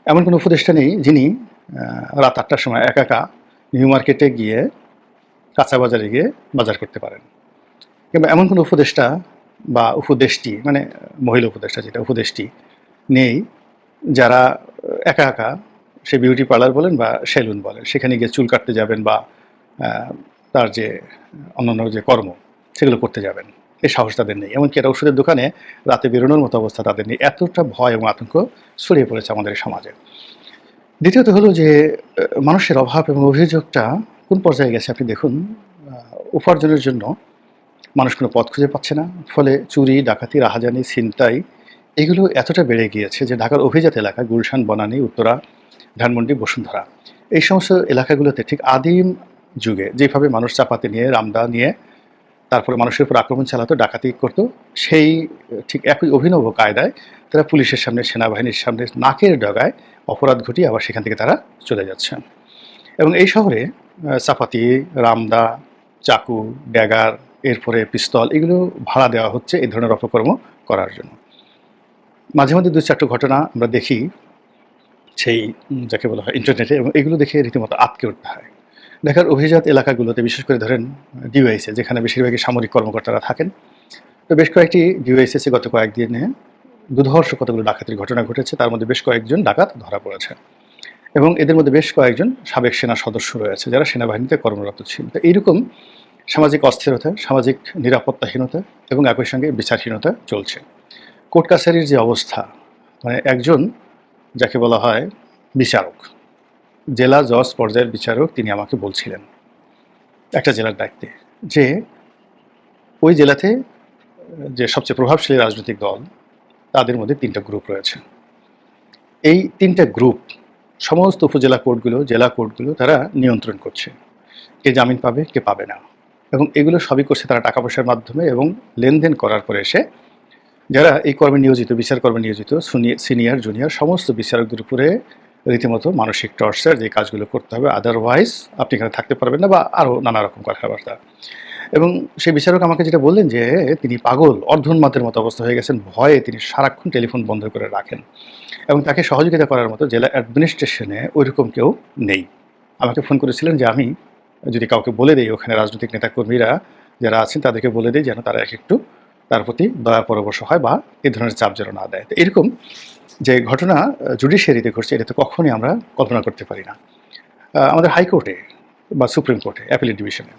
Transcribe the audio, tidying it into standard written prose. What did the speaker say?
এমন কোনো উপদেষ্টা নেই যিনি রাত ৮টার সময় একা একা নিউ মার্কেটে গিয়ে কাঁচা বাজারে গিয়ে বাজার করতে পারেন। কিংবা এমন কোনো উপদেষ্টা বা উপদেষ্টি মানে মহিলা উপদেষ্টা যেটা উপদেষ্টি নেই যারা একা একা সে বিউটি পার্লার বলেন বা সেলুন বলেন সেখানে গিয়ে চুল কাটতে যাবেন বা তার যে অন্যান্য যে কর্ম সেগুলো করতে যাবেন, এই সাহস তাদের নেই। এমনকি একটা ওষুধের দোকানে রাতে বেরোনোর মতো অবস্থা তাদের নেই। এতটা ভয় এবং আতঙ্ক ছড়িয়ে পড়েছে আমাদের সমাজে। দ্বিতীয়ত হলো যে মানুষের অভাব এবং অভিযোগটা কোন পর্যায়ে গেছে আপনি দেখুন। উপার্জনের জন্য মানুষ কোনো পথ খুঁজে পাচ্ছে না, ফলে চুরি, ডাকাতি, রাহাজানি, ছিনতাই এগুলো এতটা বেড়ে গিয়েছে যে ঢাকার অভিজাত এলাকা গুলশান, বনানী, উত্তরা, ধানমন্ডি, বসুন্ধরা এই সমস্ত এলাকাগুলোতে ঠিক আদিম যুগে যেভাবে মানুষ চাপাতি নিয়ে, রামদা নিয়ে তারপরে মানুষের উপর আক্রমণ চালাতো, ডাকাতি করতো, সেই ঠিক একই অভিনব কায়দায় তারা পুলিশের সামনে, সেনাবাহিনীর সামনে নাকের ডগায় অপরাধ ঘটিয়ে আবার সেখান থেকে তারা চলে যাচ্ছেন। এবং এই শহরে চাপাতি, রামদা, চাকু, ড্যাগার, এরপরে পিস্তল এগুলো ভাড়া দেওয়া হচ্ছে এই ধরনের অপকর্ম করার জন্য। মাঝে মধ্যে ২-৪টা ঘটনা আমরা দেখি সেই যাকে বলা হয় ইন্টারনেটে, এবং এগুলো দেখে রীতিমতো আঁতকে উঠতে হয়। ঢাকার অভিজাত এলাকাগুলোতে বিশেষ করে ধরেন ডিওআইসি যেখানে বেশিরভাগই সামরিক কর্মকর্তারা থাকেন, তো বেশ কয়েকটি ডিওআইসিসে গত কয়েকদিনে দুর্ধর্ষ কতগুলো ডাকাতির ঘটনা ঘটেছে, তার মধ্যে বেশ কয়েকজন ডাকাত ধরা পড়েছে এবং এদের মধ্যে বেশ কয়েকজন সাবেক সেনা সদস্য রয়েছে যারা সেনাবাহিনীতে কর্মরত ছিল। তো এইরকম সামাজিক অস্থিরতা, সামাজিক নিরাপত্তাহীনতা এবং একই সঙ্গে বিচারহীনতা চলছে। কোর্ট কাছারির যে অবস্থা, মানে একজন যাকে বলা হয় বিচারক, জেলা জজ পর্যায়ের বিচারক, তিনি আমাকে বলছিলেন একটা জেলার দায়িত্বে যে ওই জেলাতে যে সবচেয়ে প্রভাবশালী রাজনৈতিক দল তাদের মধ্যে ৩টা গ্রুপ রয়েছে। এই ৩টা গ্রুপ সমস্ত উপজেলা কোর্টগুলো, জেলা কোর্টগুলো তারা নিয়ন্ত্রণ করছে, কে জামিন পাবে, কে পাবে না। এবং এগুলো সবই করছে তারা টাকা পয়সার মাধ্যমে এবং লেনদেন করার পরে এসে যারা এই কর্মে নিয়োজিত, বিচার কর্মে নিয়োজিত সিনিয়র জুনিয়র সমস্ত বিচারকদের উপরে রীতিমতো মানসিক টর্চার, যে কাজগুলো করতে হবে, আদারওয়াইজ আপনি এখানে থাকতে পারবেন না, বা আরও নানা রকম কথাবার্তা। এবং সেই বিচারক আমাকে যেটা বললেন যে তিনি পাগল, অর্ধোন্মাদের মতো অবস্থা হয়ে গেছেন, ভয়ে তিনি সারাক্ষণ টেলিফোন বন্ধ করে রাখেন এবং তাকে সহযোগিতা করার মতো জেলা অ্যাডমিনিস্ট্রেশনে ওইরকম কেউ নেই। আমাকে ফোন করেছিলেন যে আমি যদি কাউকে বলে দিই, ওখানে রাজনৈতিক নেতাকর্মীরা যারা আছেন তাদেরকে বলে দিই যেন তারা একটু তার প্রতি দয়া পরবশ হয় বা এই ধরনের চাপ যেন না দেয়। তো এরকম যে ঘটনা জুডিশিয়ারিতে ঘটছে এটা তো কখনোই আমরা কল্পনা করতে পারি না। আমাদের হাইকোর্টে বা সুপ্রিম কোর্টে, অ্যাপিলেট ডিভিশনে